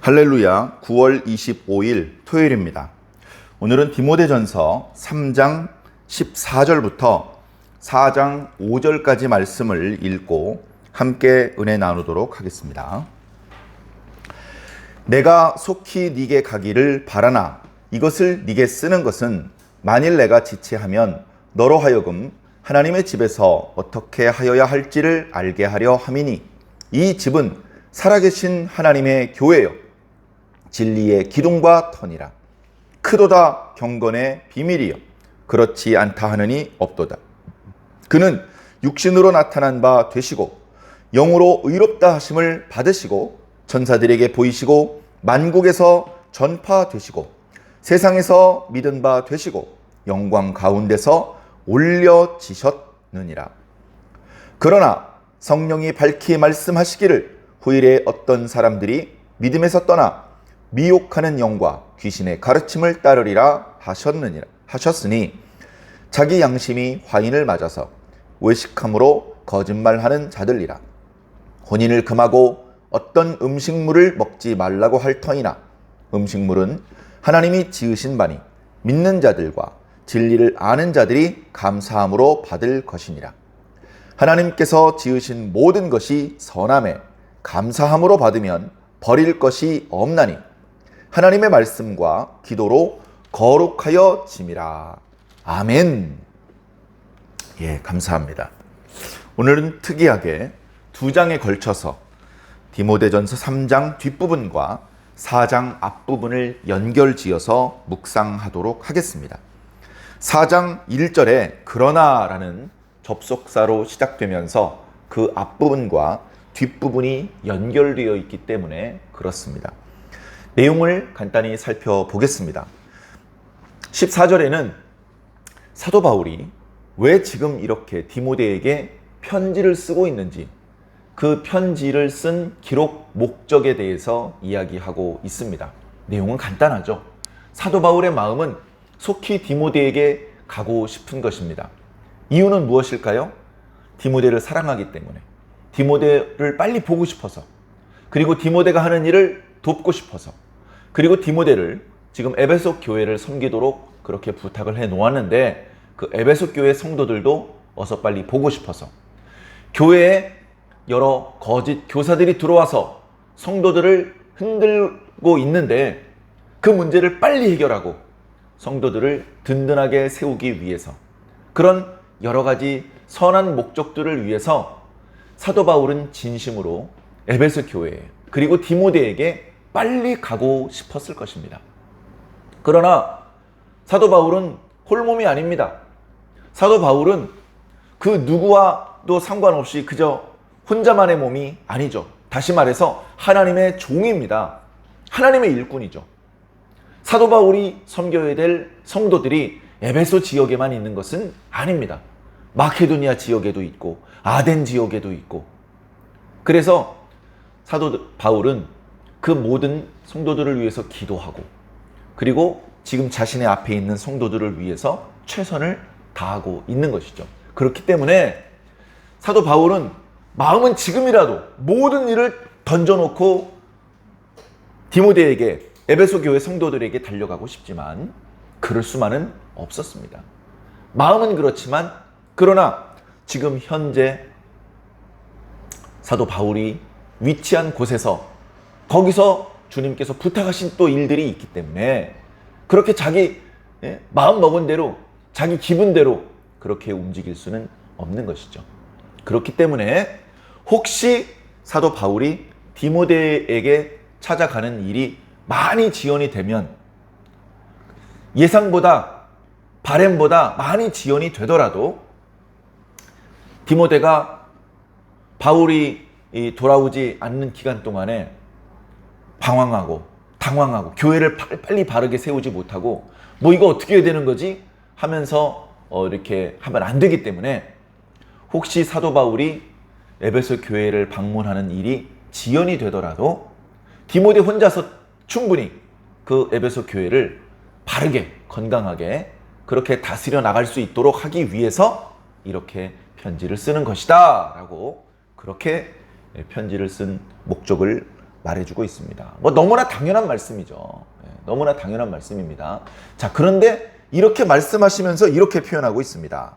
할렐루야. 9월 25일 토요일입니다. 오늘은 디모데전서 3장 14절부터 4장 5절까지 말씀을 읽고 함께 은혜 나누도록 하겠습니다. 내가 속히 네게 가기를 바라나 이것을 네게 쓰는 것은 만일 내가 지체하면 너로 하여금 하나님의 집에서 어떻게 하여야 할지를 알게 하려 함이니 이 집은 살아계신 하나님의 교회요 진리의 기둥과 터니라. 크도다 경건의 비밀이요 그렇지 않다 하느니 없도다. 그는 육신으로 나타난 바 되시고 영으로 의롭다 하심을 받으시고 천사들에게 보이시고 만국에서 전파되시고 세상에서 믿은 바 되시고 영광 가운데서 올려지셨느니라. 그러나 성령이 밝히 말씀하시기를 후일에 어떤 사람들이 믿음에서 떠나 미혹하는 영과 귀신의 가르침을 따르리라 하셨으니 자기 양심이 화인을 맞아서 외식함으로 거짓말하는 자들이라. 혼인을 금하고 어떤 음식물을 먹지 말라고 할 터이나 음식물은 하나님이 지으신 바니 믿는 자들과 진리를 아는 자들이 감사함으로 받을 것이니라. 하나님께서 지으신 모든 것이 선함에 감사함으로 받으면 버릴 것이 없나니 하나님의 말씀과 기도로 거룩하여 짐이라. 아멘. 예, 감사합니다. 오늘은 특이하게 두 장에 걸쳐서 디모데전서 3장 뒷부분과 4장 앞부분을 연결지어서 묵상하도록 하겠습니다. 4장 1절에 그러나라는 접속사로 시작되면서 그 앞부분과 뒷부분이 연결되어 있기 때문에 그렇습니다. 내용을 간단히 살펴보겠습니다. 14절에는 사도 바울이 왜 지금 이렇게 디모데에게 편지를 쓰고 있는지 그 편지를 쓴 기록 목적에 대해서 이야기하고 있습니다. 내용은 간단하죠. 사도 바울의 마음은 속히 디모데에게 가고 싶은 것입니다. 이유는 무엇일까요? 디모데를 사랑하기 때문에, 디모데를 빨리 보고 싶어서, 그리고 디모데가 하는 일을 돕고 싶어서, 그리고 디모데를 지금 에베소 교회를 섬기도록 그렇게 부탁을 해 놓았는데 그 에베소 교회 성도들도 어서 빨리 보고 싶어서, 교회에 여러 거짓 교사들이 들어와서 성도들을 흔들고 있는데 그 문제를 빨리 해결하고 성도들을 든든하게 세우기 위해서, 그런 여러 가지 선한 목적들을 위해서 사도 바울은 진심으로 에베소 교회에 그리고 디모데에게 빨리 가고 싶었을 것입니다. 그러나 사도 바울은 홀몸이 아닙니다. 사도 바울은 그 누구와도 상관없이 그저 혼자만의 몸이 아니죠. 다시 말해서 하나님의 종입니다. 하나님의 일꾼이죠. 사도 바울이 섬겨야 될 성도들이 에베소 지역에만 있는 것은 아닙니다. 마케도니아 지역에도 있고 아덴 지역에도 있고, 그래서 사도 바울은 그 모든 성도들을 위해서 기도하고 그리고 지금 자신의 앞에 있는 성도들을 위해서 최선을 다하고 있는 것이죠. 그렇기 때문에 사도 바울은 마음은 지금이라도 모든 일을 던져놓고 디모데에게, 에베소 교회 성도들에게 달려가고 싶지만 그럴 수만은 없었습니다. 마음은 그렇지만, 그러나 지금 현재 사도 바울이 위치한 곳에서, 거기서 주님께서 부탁하신 또 일들이 있기 때문에 그렇게 자기 마음 먹은 대로, 자기 기분대로 그렇게 움직일 수는 없는 것이죠. 그렇기 때문에 혹시 사도 바울이 디모데에게 찾아가는 일이 많이 지연이 되면, 예상보다 바램보다 많이 지연이 되더라도 디모데가 바울이 돌아오지 않는 기간 동안에 방황하고 당황하고 교회를 빨리 바르게 세우지 못하고 뭐 이거 어떻게 해야 되는 거지 하면서 이렇게 하면 안 되기 때문에 혹시 사도 바울이 에베소 교회를 방문하는 일이 지연이 되더라도 디모데 혼자서 충분히 그 에베소 교회를 바르게 건강하게 그렇게 다스려 나갈 수 있도록 하기 위해서 이렇게 편지를 쓰는 것이다 라고, 그렇게 편지를 쓴 목적을 말해주고 있습니다. 뭐 너무나 당연한 말씀이죠. 너무나 당연한 말씀입니다. 자, 그런데 이렇게 말씀하시면서 이렇게 표현하고 있습니다.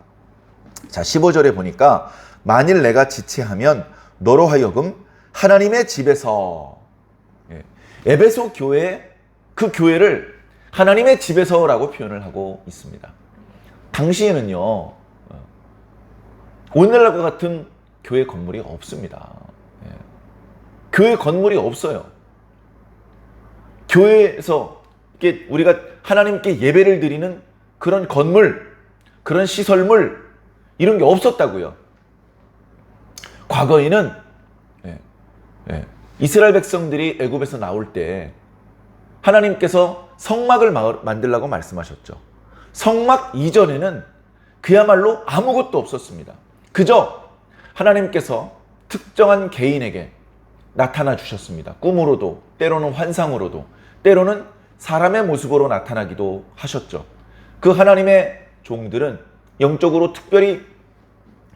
자, 15절에 보니까 만일 내가 지체하면 너로 하여금 하나님의 집에서, 에베소 교회, 그 교회를 하나님의 집에서라고 표현을 하고 있습니다. 당시에는요, 오늘날과 같은 교회 건물이 없습니다. 교회 건물이 없어요. 교회에서 우리가 하나님께 예배를 드리는 그런 건물, 그런 시설물, 이런 게 없었다고요. 과거에는 이스라엘 백성들이 애굽에서 나올 때 하나님께서 성막을 만들라고 말씀하셨죠. 성막 이전에는 그야말로 아무것도 없었습니다. 그저 하나님께서 특정한 개인에게 나타나 주셨습니다. 꿈으로도, 때로는 환상으로도, 때로는 사람의 모습으로 나타나기도 하셨죠. 그 하나님의 종들은 영적으로 특별히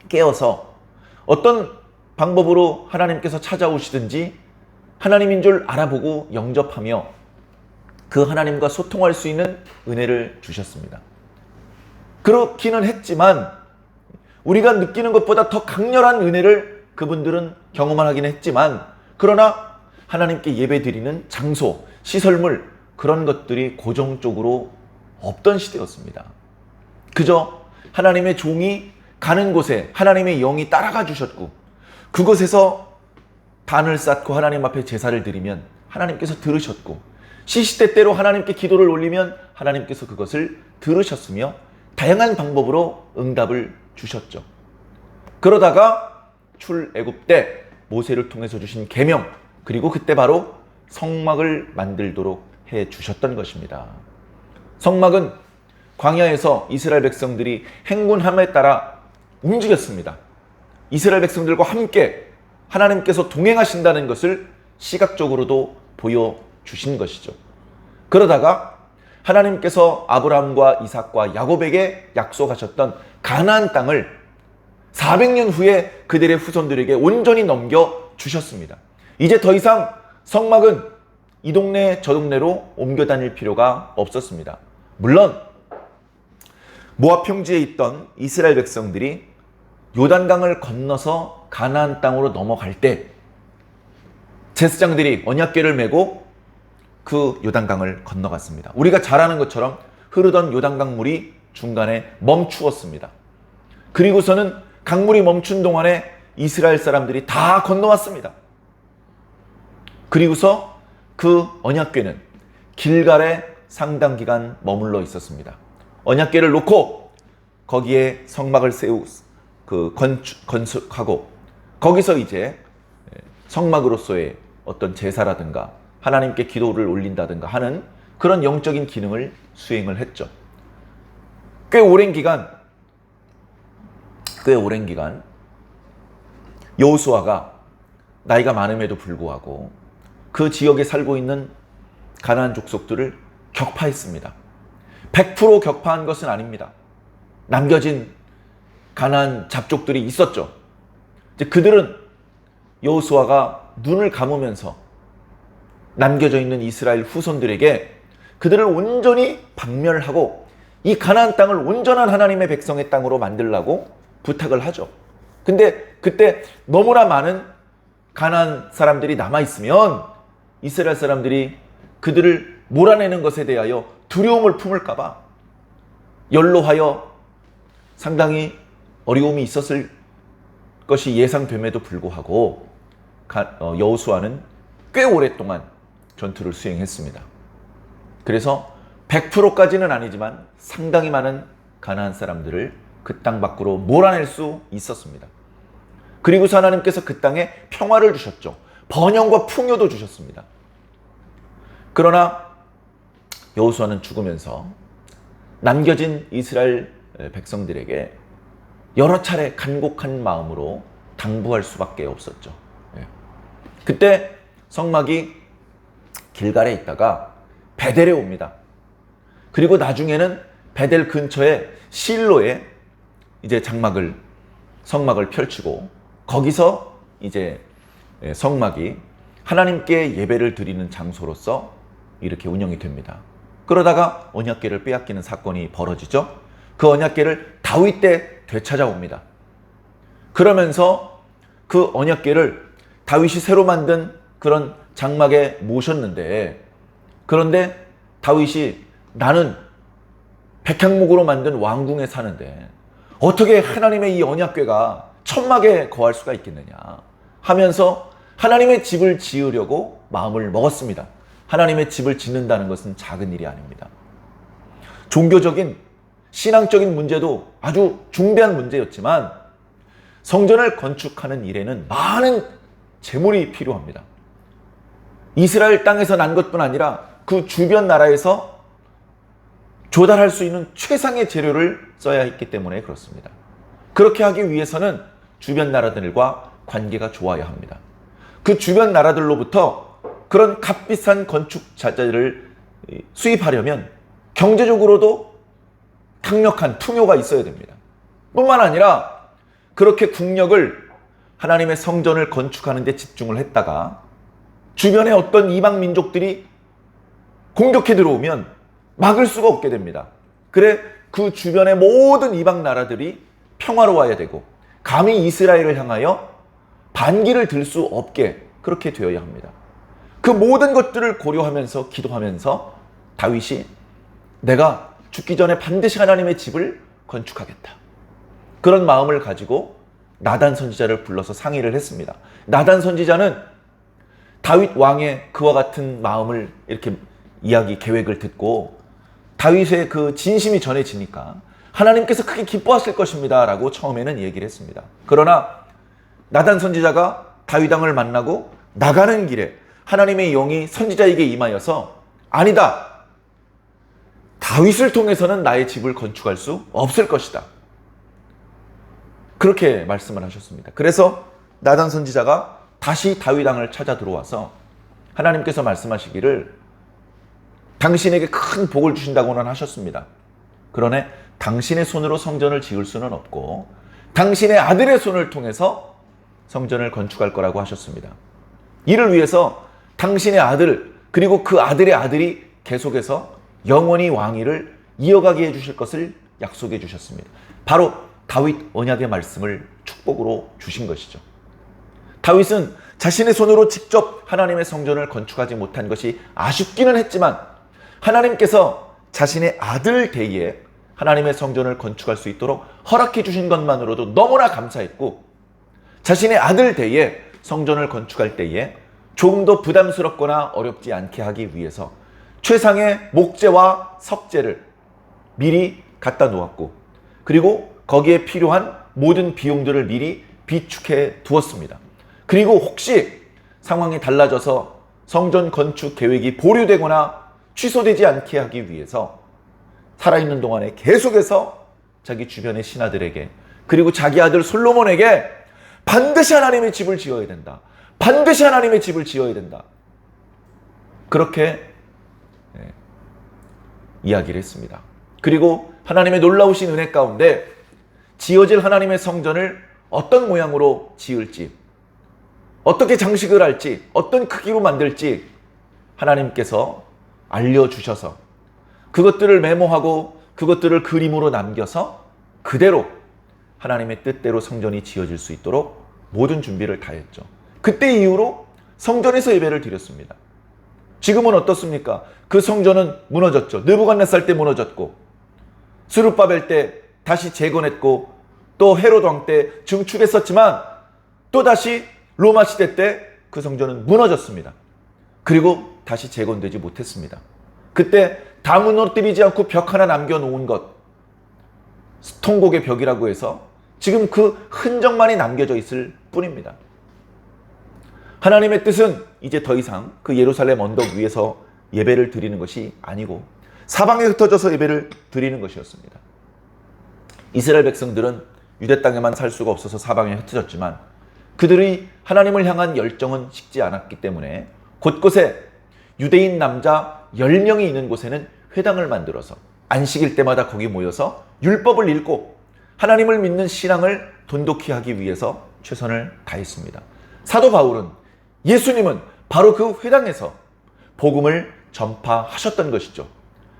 깨어서 어떤 방법으로 하나님께서 찾아오시든지 하나님인 줄 알아보고 영접하며 그 하나님과 소통할 수 있는 은혜를 주셨습니다. 그렇기는 했지만 우리가 느끼는 것보다 더 강렬한 은혜를 그분들은 경험을 하긴 했지만, 그러나 하나님께 예배드리는 장소, 시설물, 그런 것들이 고정적으로 없던 시대였습니다. 그저 하나님의 종이 가는 곳에 하나님의 영이 따라가 주셨고, 그곳에서 단을 쌓고 하나님 앞에 제사를 드리면 하나님께서 들으셨고, 시시때때로 하나님께 기도를 올리면 하나님께서 그것을 들으셨으며 다양한 방법으로 응답을 주셨죠. 그러다가 출애굽 때 모세를 통해서 주신 계명, 그리고 그때 바로 성막을 만들도록 해 주셨던 것입니다. 성막은 광야에서 이스라엘 백성들이 행군함에 따라 움직였습니다. 이스라엘 백성들과 함께 하나님께서 동행하신다는 것을 시각적으로도 보여주신 것이죠. 그러다가 하나님께서 아브라함과 이삭과 야곱에게 약속하셨던 가나안 땅을 400년 후에 그들의 후손들에게 온전히 넘겨주셨습니다. 이제 더 이상 성막은 이 동네 저 동네로 옮겨 다닐 필요가 없었습니다. 물론 모압 평지에 있던 이스라엘 백성들이 요단강을 건너서 가나안 땅으로 넘어갈 때 제사장들이 언약궤를 메고 그 요단강을 건너갔습니다. 우리가 잘 아는 것처럼 흐르던 요단강 물이 중간에 멈추었습니다. 그리고서는 강물이 멈춘 동안에 이스라엘 사람들이 다 건너왔습니다. 그리고서 그 언약궤는 길갈에 상당 기간 머물러 있었습니다. 언약궤를 놓고 거기에 성막을 건축하고 거기서 이제 성막으로서의 어떤 제사라든가 하나님께 기도를 올린다든가 하는 그런 영적인 기능을 수행을 했죠. 꽤 오랜 기간 여호수아가 나이가 많음에도 불구하고 그 지역에 살고 있는 가나안 족속들을 격파했습니다. 100% 격파한 것은 아닙니다. 남겨진 가나안 잡족들이 있었죠. 이제 그들은 여호수아가 눈을 감으면서 남겨져 있는 이스라엘 후손들에게 그들을 온전히 박멸하고 이 가나안 땅을 온전한 하나님의 백성의 땅으로 만들라고 부탁을 하죠. 근데 그때 너무나 많은 가나안 사람들이 남아있으면 이스라엘 사람들이 그들을 몰아내는 것에 대하여 두려움을 품을까 봐 연로하여 상당히 어려움이 있었을 것이 예상됨에도 불구하고 여호수아는 꽤 오랫동안 전투를 수행했습니다. 그래서 100%까지는 아니지만 상당히 많은 가나안 사람들을 그 땅 밖으로 몰아낼 수 있었습니다. 그리고서 하나님께서 그 땅에 평화를 주셨죠. 번영과 풍요도 주셨습니다. 그러나 여호수아는 죽으면서 남겨진 이스라엘 백성들에게 여러 차례 간곡한 마음으로 당부할 수밖에 없었죠. 그때 성막이 길갈에 있다가 베델에 옵니다. 그리고 나중에는 베델 근처에 실로에 이제 성막을 펼치고 거기서 이제 성막이 하나님께 예배를 드리는 장소로서 이렇게 운영이 됩니다. 그러다가 언약궤를 빼앗기는 사건이 벌어지죠. 그 언약궤를 다윗 때 되찾아옵니다. 그러면서 그 언약궤를 다윗이 새로 만든 그런 장막에 모셨는데, 그런데 다윗이 나는 백향목으로 만든 왕궁에 사는데 어떻게 하나님의 이 언약궤가 천막에 거할 수가 있겠느냐 하면서 하나님의 집을 지으려고 마음을 먹었습니다. 하나님의 집을 짓는다는 것은 작은 일이 아닙니다. 종교적인 신앙적인 문제도 아주 중대한 문제였지만 성전을 건축하는 일에는 많은 재물이 필요합니다. 이스라엘 땅에서 난 것뿐 아니라 그 주변 나라에서 조달할 수 있는 최상의 재료를 써야 했기 때문에 그렇습니다. 그렇게 하기 위해서는 주변 나라들과 관계가 좋아야 합니다. 그 주변 나라들로부터 그런 값비싼 건축 자재를 수입하려면 경제적으로도 강력한 풍요가 있어야 됩니다. 뿐만 아니라 그렇게 국력을 하나님의 성전을 건축하는 데 집중을 했다가 주변에 어떤 이방 민족들이 공격해 들어오면 막을 수가 없게 됩니다. 그래 그 주변의 모든 이방 나라들이 평화로워야 되고 감히 이스라엘을 향하여 반기를 들 수 없게 그렇게 되어야 합니다. 그 모든 것들을 고려하면서 기도하면서 다윗이 내가 죽기 전에 반드시 하나님의 집을 건축하겠다. 그런 마음을 가지고 나단 선지자를 불러서 상의를 했습니다. 나단 선지자는 다윗 왕의 그와 같은 마음을 이렇게 계획을 듣고 다윗의 그 진심이 전해지니까 하나님께서 크게 기뻐하실 것입니다 라고 처음에는 얘기를 했습니다. 그러나 나단 선지자가 다윗 왕을 만나고 나가는 길에 하나님의 영이 선지자에게 임하여서 아니다. 다윗을 통해서는 나의 집을 건축할 수 없을 것이다. 그렇게 말씀을 하셨습니다. 그래서 나단 선지자가 다시 다윗 왕을 찾아 들어와서 하나님께서 말씀하시기를 당신에게 큰 복을 주신다고는 하셨습니다. 그러나 당신의 손으로 성전을 지을 수는 없고 당신의 아들의 손을 통해서 성전을 건축할 거라고 하셨습니다. 이를 위해서 당신의 아들 그리고 그 아들의 아들이 계속해서 영원히 왕위를 이어가게 해주실 것을 약속해 주셨습니다. 바로 다윗 언약의 말씀을 축복으로 주신 것이죠. 다윗은 자신의 손으로 직접 하나님의 성전을 건축하지 못한 것이 아쉽기는 했지만 하나님께서 자신의 아들 대에 하나님의 성전을 건축할 수 있도록 허락해 주신 것만으로도 너무나 감사했고 자신의 아들 대에 성전을 건축할 때에 조금 더 부담스럽거나 어렵지 않게 하기 위해서 최상의 목재와 석재를 미리 갖다 놓았고 그리고 거기에 필요한 모든 비용들을 미리 비축해 두었습니다. 그리고 혹시 상황이 달라져서 성전 건축 계획이 보류되거나 취소되지 않게 하기 위해서 살아있는 동안에 계속해서 자기 주변의 신하들에게 그리고 자기 아들 솔로몬에게 반드시 하나님의 집을 지어야 된다. 반드시 하나님의 집을 지어야 된다. 그렇게 이야기를 했습니다. 그리고 하나님의 놀라우신 은혜 가운데 지어질 하나님의 성전을 어떤 모양으로 지을지 어떻게 장식을 할지 어떤 크기로 만들지 하나님께서 알려주셔서 그것들을 메모하고 그것들을 그림으로 남겨서 그대로 하나님의 뜻대로 성전이 지어질 수 있도록 모든 준비를 다 했죠. 그때 이후로 성전에서 예배를 드렸습니다. 지금은 어떻습니까? 그 성전은 무너졌죠. 느부갓네살 때 무너졌고 스룹바벨 때 다시 재건했고 또 헤롯 왕 때 증축했었지만 또 다시 로마 시대 때 그 성전은 무너졌습니다. 그리고 다시 재건되지 못했습니다. 그때 다 무너뜨리지 않고 벽 하나 남겨놓은 것 통곡의 벽이라고 해서 지금 그 흔적만이 남겨져 있을 뿐입니다. 하나님의 뜻은 이제 더 이상 그 예루살렘 언덕 위에서 예배를 드리는 것이 아니고 사방에 흩어져서 예배를 드리는 것이었습니다. 이스라엘 백성들은 유대 땅에만 살 수가 없어서 사방에 흩어졌지만 그들이 하나님을 향한 열정은 식지 않았기 때문에 곳곳에 유대인 남자 10명이 있는 곳에는 회당을 만들어서 안식일 때마다 거기 모여서 율법을 읽고 하나님을 믿는 신앙을 돈독히 하기 위해서 최선을 다했습니다. 사도 바울은 예수님은 바로 그 회당에서 복음을 전파하셨던 것이죠.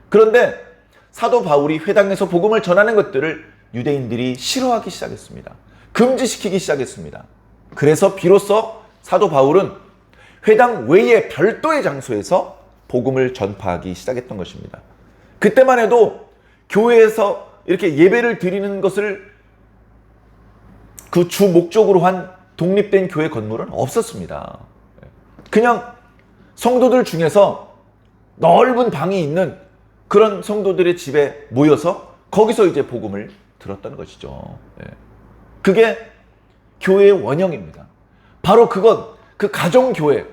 그런데 사도 바울이 회당에서 복음을 전하는 것들을 유대인들이 싫어하기 시작했습니다. 금지시키기 시작했습니다. 그래서 비로소 사도 바울은 회당 외의 별도의 장소에서 복음을 전파하기 시작했던 것입니다. 그때만 해도 교회에서 이렇게 예배를 드리는 것을 그 주 목적으로 한 독립된 교회 건물은 없었습니다. 그냥 성도들 중에서 넓은 방이 있는 그런 성도들의 집에 모여서 거기서 이제 복음을 들었던 것이죠. 그게 교회의 원형입니다. 바로 그것, 그 가정교회,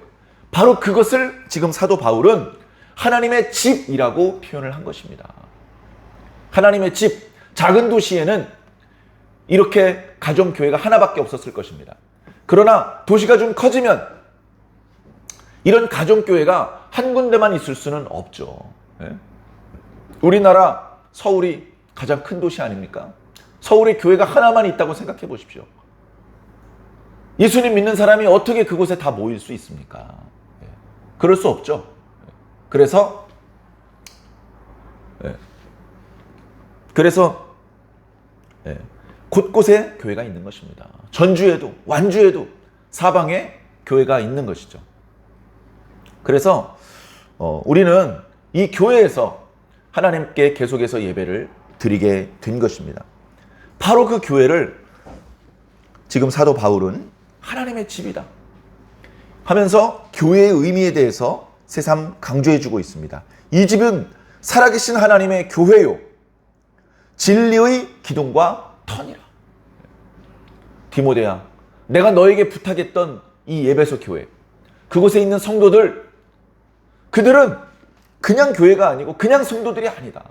바로 그것을 지금 사도 바울은 하나님의 집이라고 표현을 한 것입니다. 하나님의 집, 작은 도시에는 이렇게 가정교회가 하나밖에 없었을 것입니다. 그러나 도시가 좀 커지면 이런 가정교회가 한 군데만 있을 수는 없죠. 우리나라 서울이 가장 큰 도시 아닙니까? 서울에 교회가 하나만 있다고 생각해 보십시오. 예수님 믿는 사람이 어떻게 그곳에 다 모일 수 있습니까? 그럴 수 없죠. 그래서 곳곳에 교회가 있는 것입니다. 전주에도, 완주에도, 사방에 교회가 있는 것이죠. 그래서 우리는 이 교회에서 하나님께 계속해서 예배를 드리게 된 것입니다. 바로 그 교회를 지금 사도 바울은 하나님의 집이다 하면서 교회의 의미에 대해서 새삼 강조해주고 있습니다. 이 집은 살아계신 하나님의 교회요, 진리의 기둥과 터니라. 디모데야, 내가 너에게 부탁했던 이 에베소 교회, 그곳에 있는 성도들, 그들은 그냥 교회가 아니고 그냥 성도들이 아니다.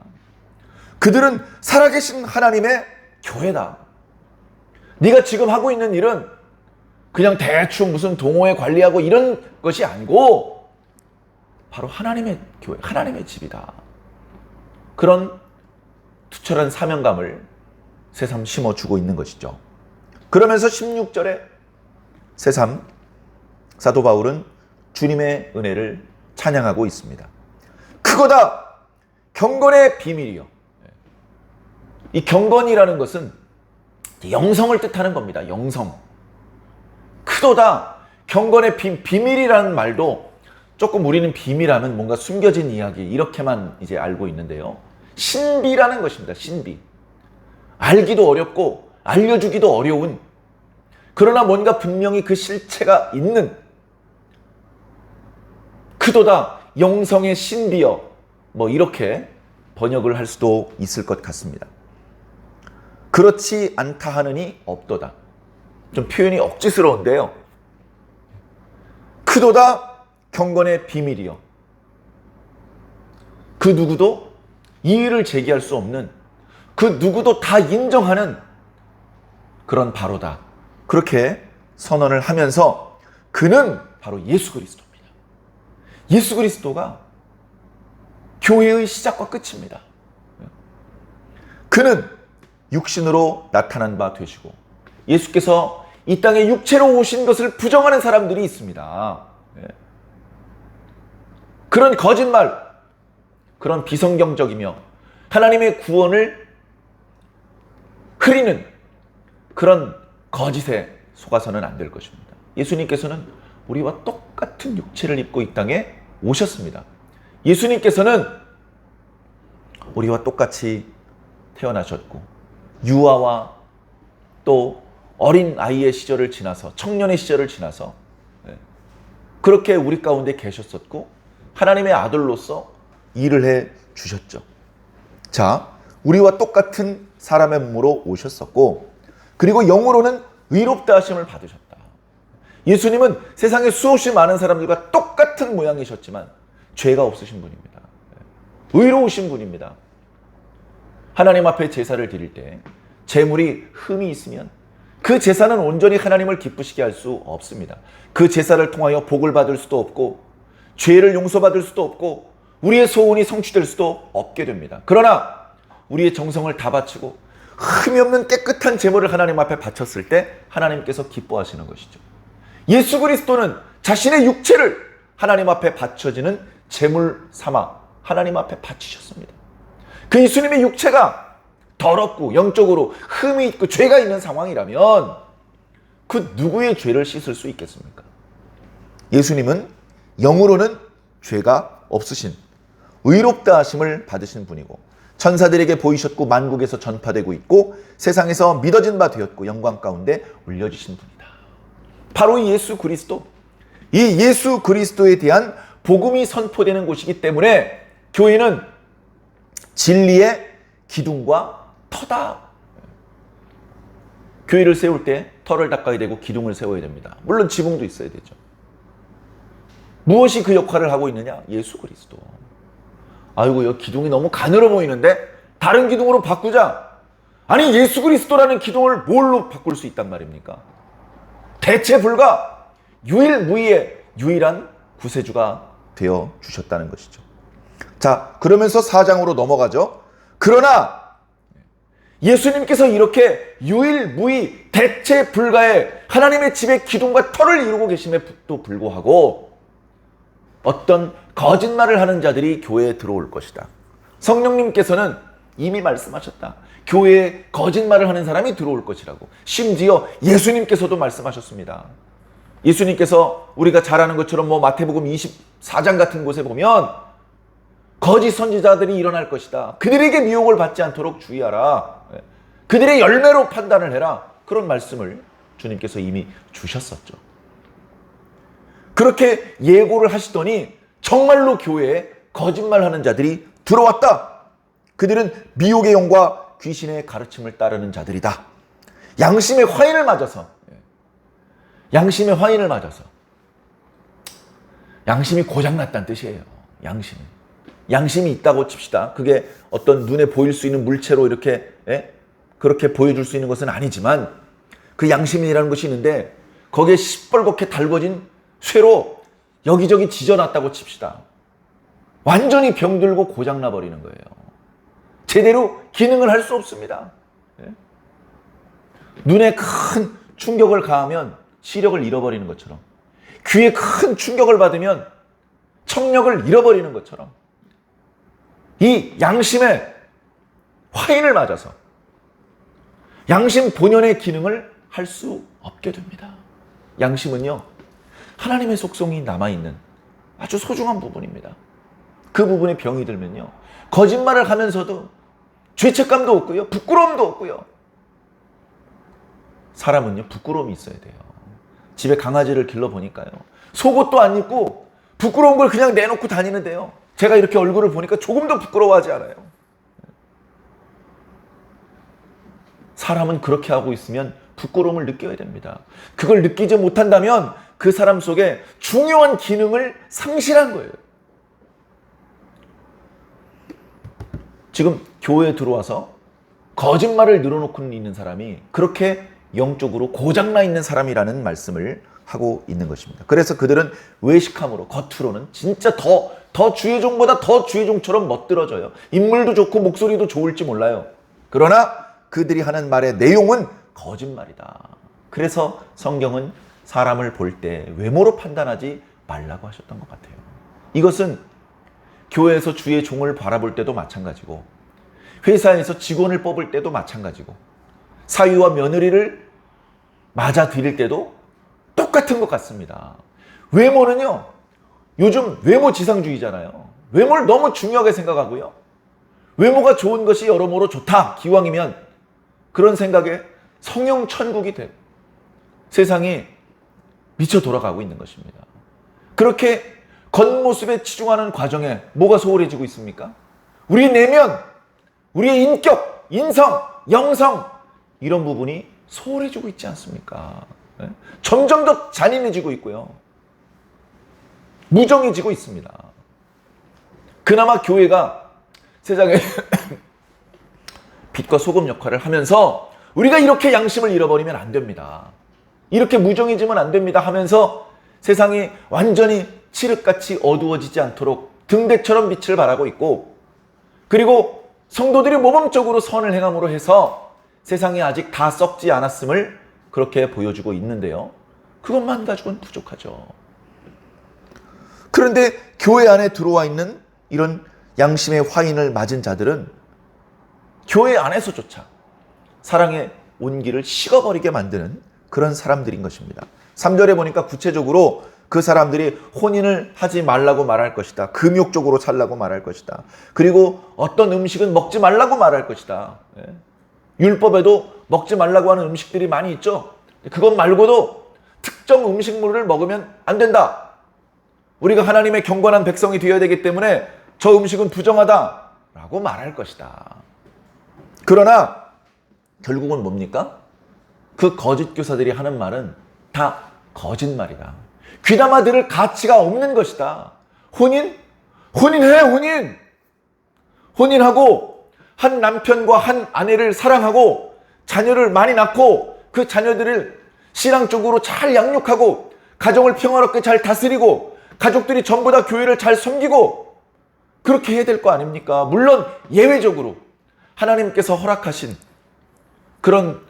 그들은 살아계신 하나님의 교회다. 네가 지금 하고 있는 일은 그냥 대충 무슨 동호회 관리하고 이런 것이 아니고 바로 하나님의 교회, 하나님의 집이다. 그런 투철한 사명감을 새삼 심어주고 있는 것이죠. 그러면서 16절에 새삼 사도 바울은 주님의 은혜를 찬양하고 있습니다. 크고다 경건의 비밀이요. 이 경건이라는 것은 영성을 뜻하는 겁니다. 영성. 크도다 경건의 비밀이라는 말도 조금 우리는 비밀하면 뭔가 숨겨진 이야기 이렇게만 이제 알고 있는데요. 신비라는 것입니다. 신비. 알기도 어렵고 알려주기도 어려운, 그러나 뭔가 분명히 그 실체가 있는, 크도다 영성의 신비여, 뭐 이렇게 번역을 할 수도 있을 것 같습니다. 그렇지 않다 하느니 없도다. 좀 표현이 억지스러운데요. 크도다 경건의 비밀이여. 그 누구도 이의를 제기할 수 없는, 그 누구도 다 인정하는 그런 바로다. 그렇게 선언을 하면서 그는 바로 예수 그리스도입니다. 예수 그리스도가 교회의 시작과 끝입니다. 그는 육신으로 나타난 바 되시고, 예수께서 이 땅에 육체로 오신 것을 부정하는 사람들이 있습니다. 그런 거짓말, 그런 비성경적이며 하나님의 구원을 흐리는 그런 거짓에 속아서는 안 될 것입니다. 예수님께서는 우리와 똑같은 육체를 입고 이 땅에 오셨습니다. 예수님께서는 우리와 똑같이 태어나셨고, 유아와 또 어린 아이의 시절을 지나서, 청년의 시절을 지나서 그렇게 우리 가운데 계셨었고, 하나님의 아들로서 일을 해 주셨죠. 자, 우리와 똑같은 사람의 몸으로 오셨었고, 그리고 영으로는 의롭다 하심을 받으셨다. 예수님은 세상에 수없이 많은 사람들과 똑같은 모양이셨지만 죄가 없으신 분입니다. 의로우신 분입니다. 하나님 앞에 제사를 드릴 때 제물이 흠이 있으면 그 제사는 온전히 하나님을 기쁘시게 할 수 없습니다. 그 제사를 통하여 복을 받을 수도 없고, 죄를 용서받을 수도 없고, 우리의 소원이 성취될 수도 없게 됩니다. 그러나 우리의 정성을 다 바치고 흠이 없는 깨끗한 제물을 하나님 앞에 바쳤을 때 하나님께서 기뻐하시는 것이죠. 예수 그리스도는 자신의 육체를 하나님 앞에 바쳐지는 제물 삼아 하나님 앞에 바치셨습니다. 그 예수님의 육체가 더럽고 영적으로 흠이 있고 죄가 있는 상황이라면 그 누구의 죄를 씻을 수 있겠습니까? 예수님은 영으로는 죄가 없으신 의롭다 하심을 받으신 분이고 천사들에게 보이셨고 만국에서 전파되고 있고 세상에서 믿어진 바 되었고 영광 가운데 올려주신 분이다. 바로 이 예수 그리스도, 이 예수 그리스도에 대한 복음이 선포되는 곳이기 때문에 교회는 진리의 기둥과 터다. 교회를 세울 때 터를 닦아야 되고 기둥을 세워야 됩니다. 물론 지붕도 있어야 되죠. 무엇이 그 역할을 하고 있느냐? 예수 그리스도. 아이고, 여기 기둥이 너무 가늘어 보이는데 다른 기둥으로 바꾸자. 아니, 예수 그리스도라는 기둥을 뭘로 바꿀 수 있단 말입니까? 대체 불가 유일무이의 유일한 구세주가 되어 주셨다는 것이죠. 자, 그러면서 4장으로 넘어가죠. 그러나 예수님께서 이렇게 유일무이 대체 불가의 하나님의 집의 기둥과 터를 이루고 계심에도 불구하고 어떤 거짓말을 하는 자들이 교회에 들어올 것이다. 성령님께서는 이미 말씀하셨다. 교회에 거짓말을 하는 사람이 들어올 것이라고. 심지어 예수님께서도 말씀하셨습니다. 예수님께서 우리가 잘 아는 것처럼 마태복음 24장 같은 곳에 보면 거짓 선지자들이 일어날 것이다. 그들에게 미혹을 받지 않도록 주의하라. 그들의 열매로 판단을 해라. 그런 말씀을 주님께서 이미 주셨었죠. 그렇게 예고를 하시더니 정말로 교회에 거짓말하는 자들이 들어왔다. 그들은 미혹의 영과 귀신의 가르침을 따르는 자들이다. 양심의 화인을 맞아서 양심이 고장났다는 뜻이에요. 양심이 있다고 칩시다. 그게 어떤 눈에 보일 수 있는 물체로 이렇게 그렇게 보여줄 수 있는 것은 아니지만 그 양심이라는 것이 있는데 거기에 시뻘겋게 달궈진 쇠로 여기저기 지져놨다고 칩시다. 완전히 병들고 고장나 버리는 거예요. 제대로 기능을 할 수 없습니다. 눈에 큰 충격을 가하면 시력을 잃어버리는 것처럼, 귀에 큰 충격을 받으면 청력을 잃어버리는 것처럼 이 양심의 화인을 맞아서 양심 본연의 기능을 할 수 없게 됩니다. 양심은요, 하나님의 속성이 남아있는 아주 소중한 부분입니다. 그 부분에 병이 들면요, 거짓말을 하면서도 죄책감도 없고요, 부끄러움도 없고요. 사람은요, 부끄러움이 있어야 돼요. 집에 강아지를 길러보니까요, 속옷도 안 입고 부끄러운 걸 그냥 내놓고 다니는데요, 제가 이렇게 얼굴을 보니까 조금도 부끄러워하지 않아요. 사람은 그렇게 하고 있으면 부끄러움을 느껴야 됩니다. 그걸 느끼지 못한다면 그 사람 속에 중요한 기능을 상실한 거예요. 지금 교회에 들어와서 거짓말을 늘어놓고 있는 사람이 그렇게 영적으로 고장나 있는 사람이라는 말씀을 하고 있는 것입니다. 그래서 그들은 외식함으로 겉으로는 진짜 더 주의 종보다 더 주의 종처럼 멋들어져요. 인물도 좋고 목소리도 좋을지 몰라요. 그러나 그들이 하는 말의 내용은 거짓말이다. 그래서 성경은 사람을 볼 때 외모로 판단하지 말라고 하셨던 것 같아요. 이것은 교회에서 주의 종을 바라볼 때도 마찬가지고, 회사에서 직원을 뽑을 때도 마찬가지고, 사위와 며느리를 맞아들일 때도 똑같은 것 같습니다. 외모는요, 요즘 외모 지상주의잖아요. 외모를 너무 중요하게 생각하고요, 외모가 좋은 것이 여러모로 좋다, 기왕이면, 그런 생각에 성형 천국이 된 세상이 미쳐 돌아가고 있는 것입니다. 그렇게 겉모습에 치중하는 과정에 뭐가 소홀해지고 있습니까? 우리의 내면, 우리의 인격, 인성, 영성, 이런 부분이 소홀해지고 있지 않습니까? 점점 더 잔인해지고 있고요, 무정해지고 있습니다. 그나마 교회가 세상에 빛과 소금 역할을 하면서 우리가 이렇게 양심을 잃어버리면 안 됩니다, 이렇게 무정해지면 안 됩니다 하면서 세상이 완전히 칠흑같이 어두워지지 않도록 등대처럼 빛을 발하고 있고, 그리고 성도들이 모범적으로 선을 행함으로 해서 세상이 아직 다 썩지 않았음을 그렇게 보여주고 있는데요, 그것만 가지고는 부족하죠. 그런데 교회 안에 들어와 있는 이런 양심의 화인을 맞은 자들은 교회 안에서조차 사랑의 온기를 식어버리게 만드는 그런 사람들인 것입니다. 3절에 보니까 구체적으로 그 사람들이 혼인을 하지 말라고 말할 것이다. 금욕적으로 살라고 말할 것이다. 그리고 어떤 음식은 먹지 말라고 말할 것이다. 율법에도 먹지 말라고 하는 음식들이 많이 있죠. 그것 말고도 특정 음식물을 먹으면 안 된다. 우리가 하나님의 경건한 백성이 되어야 되기 때문에 저 음식은 부정하다라고 말할 것이다. 그러나 결국은 뭡니까? 그 거짓 교사들이 하는 말은 다 거짓말이다. 귀담아 들을 가치가 없는 것이다. 혼인해. 혼인하고 한 남편과 한 아내를 사랑하고 자녀를 많이 낳고 그 자녀들을 신앙적으로 잘 양육하고 가정을 평화롭게 잘 다스리고 가족들이 전부 다 교회를 잘 섬기고 그렇게 해야 될 거 아닙니까? 물론 예외적으로 하나님께서 허락하신 그런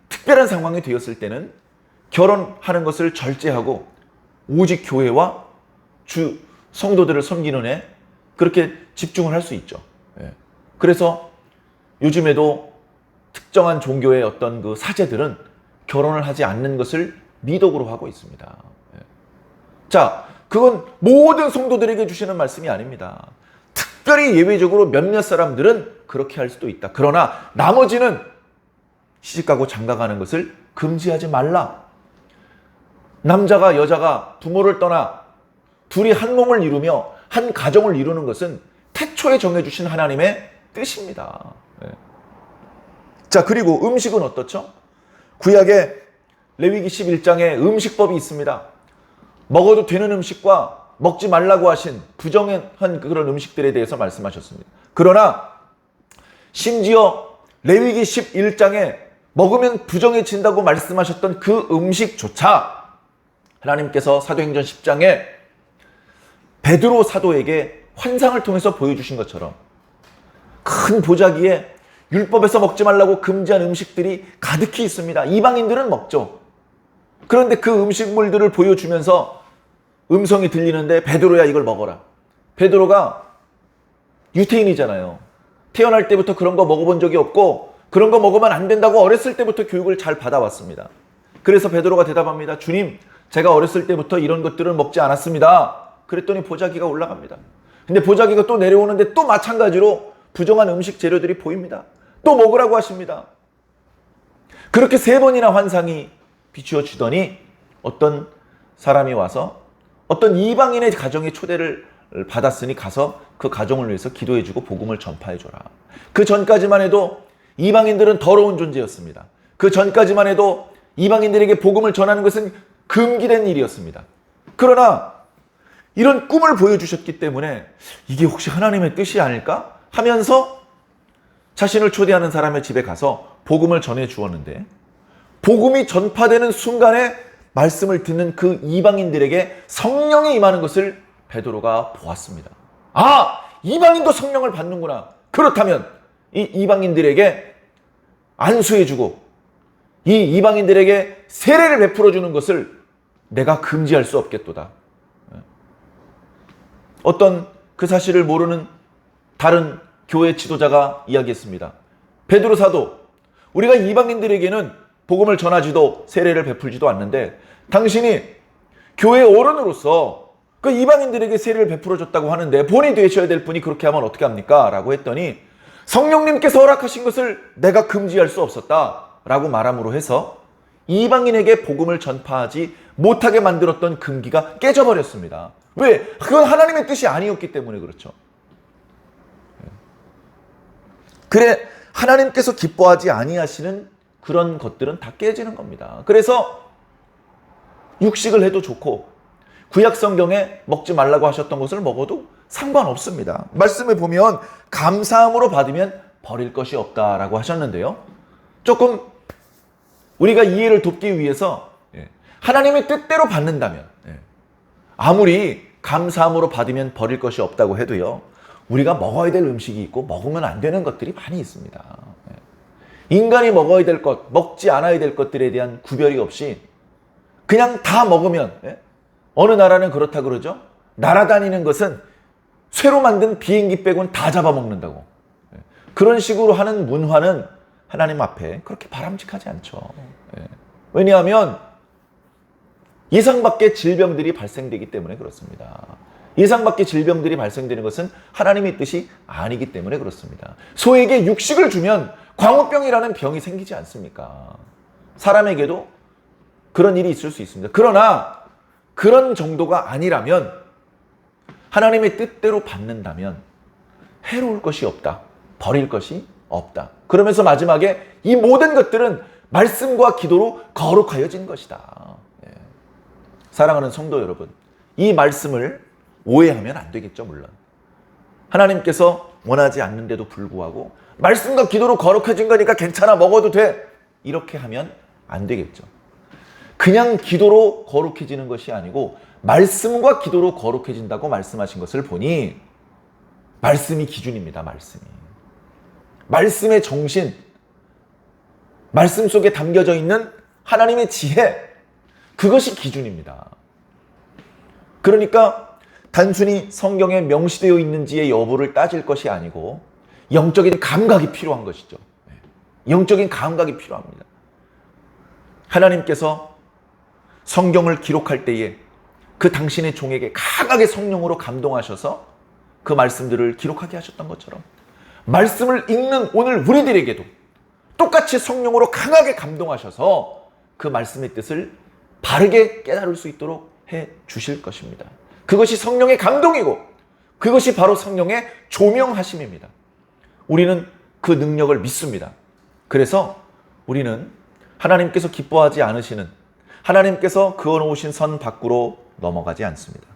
특별한 상황이 되었을 때는 결혼하는 것을 절제하고 오직 교회와 주 성도들을 섬기는 애 그렇게 집중을 할 수 있죠. 그래서 요즘에도 특정한 종교의 어떤 그 사제들은 결혼을 하지 않는 것을 미덕으로 하고 있습니다. 자, 그건 모든 성도들에게 주시는 말씀이 아닙니다. 특별히 예외적으로 몇몇 사람들은 그렇게 할 수도 있다. 그러나 나머지는 시집가고 장가가는 것을 금지하지 말라. 남자가 여자가 부모를 떠나 둘이 한 몸을 이루며 한 가정을 이루는 것은 태초에 정해주신 하나님의 뜻입니다. 자, 그리고 음식은 어떻죠? 구약에 레위기 11장에 음식법이 있습니다. 먹어도 되는 음식과 먹지 말라고 하신 부정한 그런 음식들에 대해서 말씀하셨습니다. 그러나 심지어 레위기 11장에 먹으면 부정해진다고 말씀하셨던 그 음식조차 하나님께서 사도행전 10장에 베드로 사도에게 환상을 통해서 보여주신 것처럼 큰 보자기에 율법에서 먹지 말라고 금지한 음식들이 가득히 있습니다. 이방인들은 먹죠. 그런데 그 음식물들을 보여주면서 음성이 들리는데 베드로야 이걸 먹어라. 베드로가 유태인이잖아요. 태어날 때부터 그런 거 먹어본 적이 없고 그런 거 먹으면 안 된다고 어렸을 때부터 교육을 잘 받아왔습니다. 그래서 베드로가 대답합니다. 주님, 제가 어렸을 때부터 이런 것들을 먹지 않았습니다. 그랬더니 보자기가 올라갑니다. 근데 보자기가 또 내려오는데 또 마찬가지로 부정한 음식 재료들이 보입니다. 또 먹으라고 하십니다. 그렇게 3번이나 환상이 비추어지더니 어떤 사람이 와서 어떤 이방인의 가정에 초대를 받았으니 가서 그 가정을 위해서 기도해주고 복음을 전파해줘라. 그 전까지만 해도 이방인들은 더러운 존재였습니다. 그 전까지만 해도 이방인들에게 복음을 전하는 것은 금기된 일이었습니다. 그러나 이런 꿈을 보여주셨기 때문에 이게 혹시 하나님의 뜻이 아닐까 하면서 자신을 초대하는 사람의 집에 가서 복음을 전해 주었는데 복음이 전파되는 순간에 말씀을 듣는 그 이방인들에게 성령이 임하는 것을 베드로가 보았습니다. 아, 이방인도 성령을 받는구나. 그렇다면 이 이방인들에게 안수해주고 이 이방인들에게 세례를 베풀어주는 것을 내가 금지할 수 없겠도다. 어떤 그 사실을 모르는 다른 교회 지도자가 이야기했습니다. 베드로 사도, 우리가 이방인들에게는 복음을 전하지도 세례를 베풀지도 않는데 당신이 교회 어른으로서 그 이방인들에게 세례를 베풀어줬다고 하는데 본이 되셔야 될 분이 그렇게 하면 어떻게 합니까? 라고 했더니 성령님께서 허락하신 것을 내가 금지할 수 없었다 라고 말함으로 해서 이방인에게 복음을 전파하지 못하게 만들었던 금기가 깨져버렸습니다. 왜? 그건 하나님의 뜻이 아니었기 때문에 그렇죠. 그래, 하나님께서 기뻐하지 아니하시는 그런 것들은 다 깨지는 겁니다. 그래서 육식을 해도 좋고 구약 성경에 먹지 말라고 하셨던 것을 먹어도 상관없습니다. 말씀에 보면 감사함으로 받으면 버릴 것이 없다라고 하셨는데요. 조금 우리가 이해를 돕기 위해서 하나님의 뜻대로 받는다면 아무리 감사함으로 받으면 버릴 것이 없다고 해도요. 우리가 먹어야 될 음식이 있고 먹으면 안 되는 것들이 많이 있습니다. 인간이 먹어야 될 것, 먹지 않아야 될 것들에 대한 구별이 없이 그냥 다 먹으면 어느 나라는 그렇다 그러죠. 날아다니는 것은 쇠로 만든 비행기 빼고는 다 잡아먹는다고. 그런 식으로 하는 문화는 하나님 앞에 그렇게 바람직하지 않죠. 왜냐하면 예상 밖의 질병들이 발생되기 때문에 그렇습니다. 예상 밖의 질병들이 발생되는 것은 하나님의 뜻이 아니기 때문에 그렇습니다. 소에게 육식을 주면 광우병이라는 병이 생기지 않습니까? 사람에게도 그런 일이 있을 수 있습니다. 그러나 그런 정도가 아니라면, 하나님의 뜻대로 받는다면 해로울 것이 없다. 버릴 것이 없다. 그러면서 마지막에 이 모든 것들은 말씀과 기도로 거룩하여진 것이다. 사랑하는 성도 여러분, 이 말씀을 오해하면 안 되겠죠, 물론. 하나님께서 원하지 않는데도 불구하고 말씀과 기도로 거룩해진 거니까 괜찮아, 먹어도 돼, 이렇게 하면 안 되겠죠. 그냥 기도로 거룩해지는 것이 아니고 말씀과 기도로 거룩해진다고 말씀하신 것을 보니 말씀이 기준입니다. 말씀의 정신, 말씀 속에 담겨져 있는 하나님의 지혜, 그것이 기준입니다. 그러니까 단순히 성경에 명시되어 있는지의 여부를 따질 것이 아니고 영적인 감각이 필요한 것이죠. 영적인 감각이 필요합니다. 하나님께서 성경을 기록할 때에 그 당신의 종에게 강하게 성령으로 감동하셔서 그 말씀들을 기록하게 하셨던 것처럼, 말씀을 읽는 오늘 우리들에게도 똑같이 성령으로 강하게 감동하셔서 그 말씀의 뜻을 바르게 깨달을 수 있도록 해 주실 것입니다. 그것이 성령의 감동이고 그것이 바로 성령의 조명하심입니다. 우리는 그 능력을 믿습니다. 그래서 우리는 하나님께서 기뻐하지 않으시는, 하나님께서 그어놓으신 선 밖으로 넘어가지 않습니다.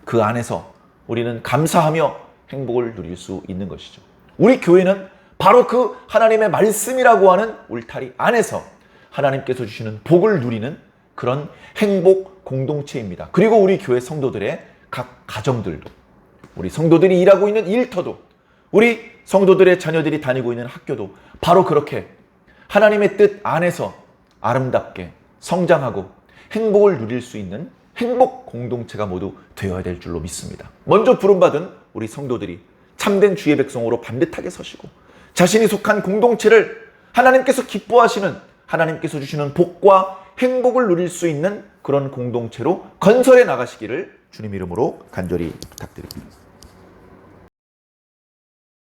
그 안에서 우리는 감사하며 행복을 누릴 수 있는 것이죠. 우리 교회는 바로 그 하나님의 말씀이라고 하는 울타리 안에서 하나님께서 주시는 복을 누리는 그런 행복 공동체입니다. 그리고 우리 교회 성도들의 각 가정들도, 우리 성도들이 일하고 있는 일터도, 우리 성도들의 자녀들이 다니고 있는 학교도 바로 그렇게 하나님의 뜻 안에서 아름답게 성장하고 행복을 누릴 수 있는 행복 공동체가 모두 되어야 될 줄로 믿습니다. 먼저 부름받은 우리 성도들이 참된 주의 백성으로 반듯하게 서시고 자신이 속한 공동체를 하나님께서 기뻐하시는, 하나님께서 주시는 복과 행복을 누릴 수 있는 그런 공동체로 건설해 나가시기를 주님 이름으로 간절히 부탁드립니다.